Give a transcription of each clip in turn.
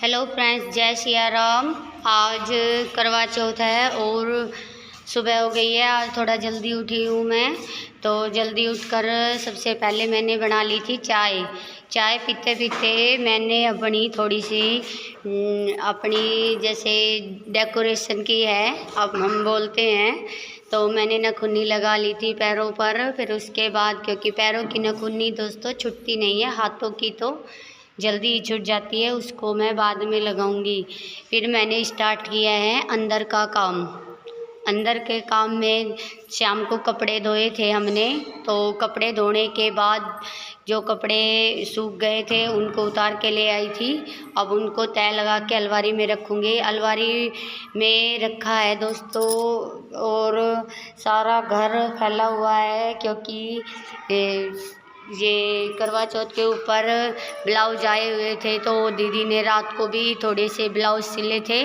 Hello friends, जय सिया राम। आज करवा चौथ है और सुबह हो गई है। आज थोड़ा जल्दी उठी हूँ मैं, तो जल्दी उठकर सबसे पहले मैंने बना ली थी चाय पीते पीते मैंने अपनी थोड़ी सी अपनी जैसे डेकोरेशन की है, अब हम बोलते हैं, तो मैंने नखुन्नी लगा ली थी पैरों पर। फिर उसके बाद, क्योंकि पैरों की नखुन्नी दोस्तों छुटती नहीं है, हाथों की तो जल्दी ही छूट जाती है, उसको मैं बाद में लगाऊंगी। फिर मैंने स्टार्ट किया है अंदर का काम। अंदर के काम में शाम को कपड़े धोए थे हमने, तो कपड़े धोने के बाद जो कपड़े सूख गए थे उनको उतार के ले आई थी। अब उनको तय लगा के अलमारी में रखूँगी। अलमारी में रखा है दोस्तों, और सारा घर फैला हुआ है, क्योंकि ये करवा चौथ के ऊपर ब्लाउज आए हुए थे, तो दीदी ने रात को भी थोड़े से ब्लाउज सिले थे,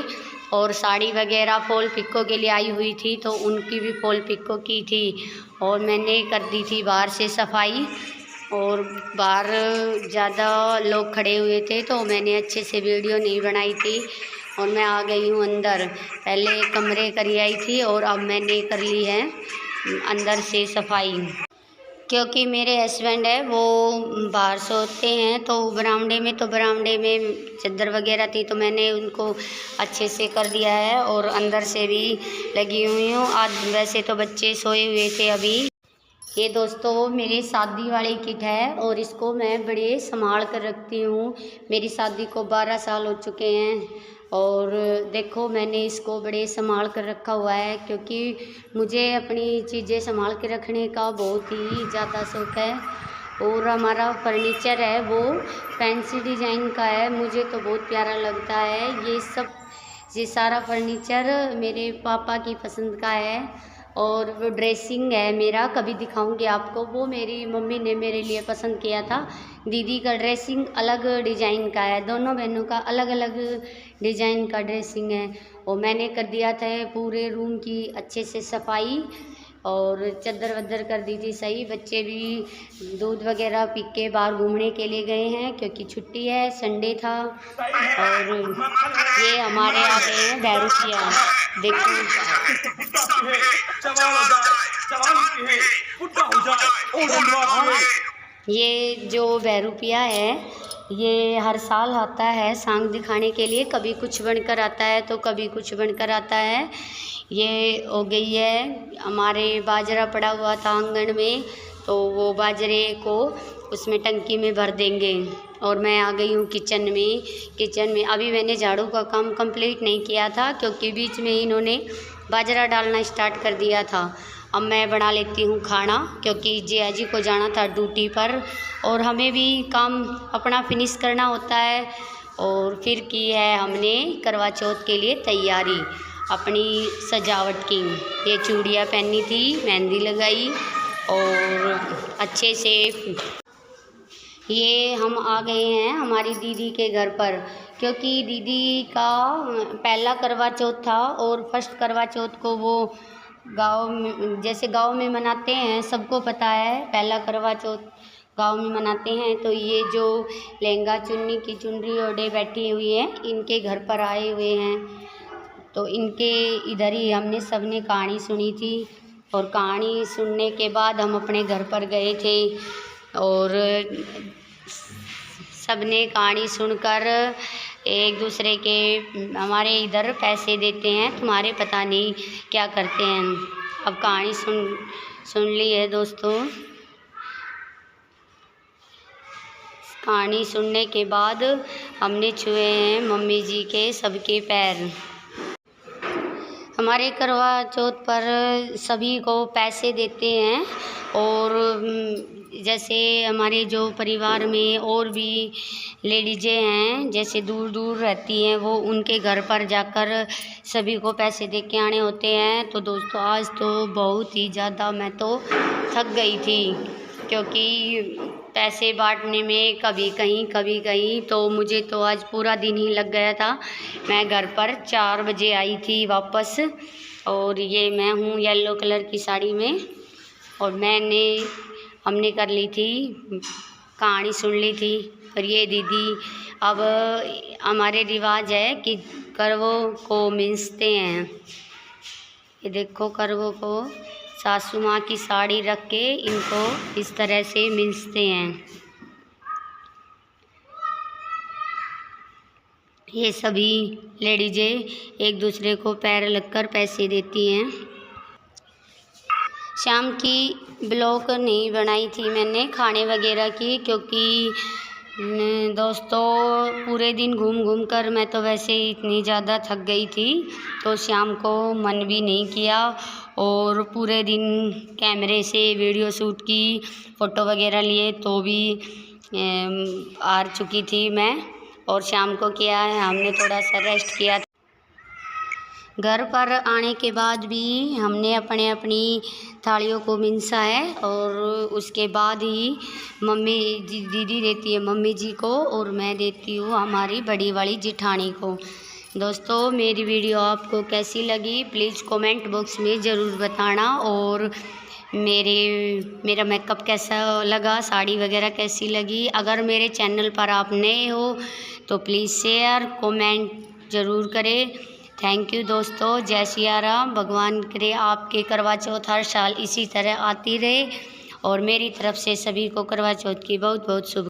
और साड़ी वगैरह फॉल पिको के लिए आई हुई थी, तो उनकी भी फॉल पिको की थी। और मैंने कर दी थी बाहर से सफाई, और बाहर ज़्यादा लोग खड़े हुए थे तो मैंने अच्छे से वीडियो नहीं बनाई थी, और मैं आ गई हूँ अंदर। पहले कमरे करी आई थी और अब मैंने कर ली है अंदर से सफाई, क्योंकि मेरे हस्बैंड है वो बाहर सोते हैं, तो बरामदे में चादर वगैरह थी, तो मैंने उनको अच्छे से कर दिया है, और अंदर से भी लगी हुई हूँ। आज वैसे तो बच्चे सोए हुए थे अभी। ये दोस्तों मेरी शादी वाली किट है, और इसको मैं बड़े संभाल कर रखती हूँ। मेरी शादी को 12 साल हो चुके हैं, और देखो मैंने इसको बड़े संभाल कर रखा हुआ है, क्योंकि मुझे अपनी चीज़ें संभाल के रखने का बहुत ही ज़्यादा शौक़ है। और हमारा फर्नीचर है वो फैंसी डिज़ाइन का है, मुझे तो बहुत प्यारा लगता है। ये सारा फर्नीचर मेरे पापा की पसंद का है, और वो ड्रेसिंग है मेरा, कभी दिखाऊंगी आपको, वो मेरी मम्मी ने मेरे लिए पसंद किया था। दीदी का ड्रेसिंग अलग डिज़ाइन का है, दोनों बहनों का अलग अलग डिज़ाइन का ड्रेसिंग है। और मैंने कर दिया था पूरे रूम की अच्छे से सफाई, और चादर वदर कर दी थी सही। बच्चे भी दूध वगैरह पी के बाहर घूमने के लिए गए हैं, क्योंकि छुट्टी है, संडे था। और ये हमारे आ गए हैं भैरूपिया, देखो ये जो भैरूपिया है ये हर साल आता है सांग दिखाने के लिए, कभी कुछ बनकर आता है तो कभी कुछ बनकर आता है। ये हो गई है, हमारे बाजरा पड़ा हुआ था आंगन में, तो वो बाजरे को उसमें टंकी में भर देंगे। और मैं आ गई हूँ किचन में अभी मैंने झाड़ू का काम कंप्लीट नहीं किया था, क्योंकि बीच में इन्होंने बाजरा डालना स्टार्ट कर दिया था। अब मैं बना लेती हूँ खाना, क्योंकि जिया जी को जाना था ड्यूटी पर, और हमें भी काम अपना फिनिश करना होता है। और फिर की है हमने करवा चौथ के लिए तैयारी अपनी सजावट की। ये चूड़ियाँ पहनी थी, मेहंदी लगाई, और अच्छे से ये हम आ गए हैं हमारी दीदी के घर पर, क्योंकि दीदी का पहला करवा चौथ था, और फर्स्ट करवा चौथ को वो गांव में मनाते हैं, सबको पता है पहला करवा चौथ गांव में मनाते हैं। तो ये जो लहंगा चुन्नी की चुनरी ओढ़े बैठी हुई है, इनके घर पर आए हुए हैं, तो इनके इधर ही हमने सबने कहानी सुनी थी। और कहानी सुनने के बाद हम अपने घर पर गए थे, और सबने कहानी सुनकर एक दूसरे के हमारे इधर पैसे देते हैं, तुम्हारे पता नहीं क्या करते हैं। अब कहानी सुन ली है दोस्तों। कहानी सुनने के बाद हमने छुए हैं मम्मी जी के सबके पैर। हमारे करवा चौथ पर सभी को पैसे देते हैं, और जैसे हमारे जो परिवार में और भी लेडीज़ें हैं, जैसे दूर दूर रहती हैं, वो उनके घर पर जाकर सभी को पैसे दे के आने होते हैं। तो दोस्तों आज तो बहुत ही ज़्यादा मैं तो थक गई थी, क्योंकि पैसे बांटने में कभी कहीं, तो मुझे तो आज पूरा दिन ही लग गया था। मैं घर पर 4 बजे आई थी वापस, और ये मैं हूँ येलो कलर की साड़ी में, और हमने कर ली थी कहानी सुन ली थी। और ये दीदी, अब हमारे रिवाज है कि करवों को मिंसते हैं। ये देखो, करवों को सासू माँ की साड़ी रख के इनको इस तरह से मिंसते हैं। ये सभी लेडीजें एक दूसरे को पैर लगकर पैसे देती हैं। शाम की ब्लॉग नहीं बनाई थी मैंने खाने वगैरह की, क्योंकि दोस्तों पूरे दिन घूम घूम कर मैं तो वैसे ही इतनी ज़्यादा थक गई थी, तो शाम को मन भी नहीं किया। और पूरे दिन कैमरे से वीडियो शूट की, फ़ोटो वगैरह लिए, तो भी हार चुकी थी मैं। और शाम को क्या है, हमने थोड़ा सा रेस्ट किया। घर पर आने के बाद भी हमने अपनी थालियों को मिंसा है, और उसके बाद ही मम्मी जी, दीदी देती है मम्मी जी को, और मैं देती हूँ हमारी बड़ी वाली जिठानी को। दोस्तों मेरी वीडियो आपको कैसी लगी प्लीज़ कमेंट बॉक्स में ज़रूर बताना, और मेरा मेकअप कैसा लगा, साड़ी वगैरह कैसी लगी। अगर मेरे चैनल पर आप नए हो तो प्लीज़ शेयर कमेंट ज़रूर करें। थैंक यू दोस्तों, जय सिया राम। भगवान करे आपके करवा चौथ हर साल इसी तरह आती रहे, और मेरी तरफ से सभी को करवा चौथ की बहुत बहुत शुभ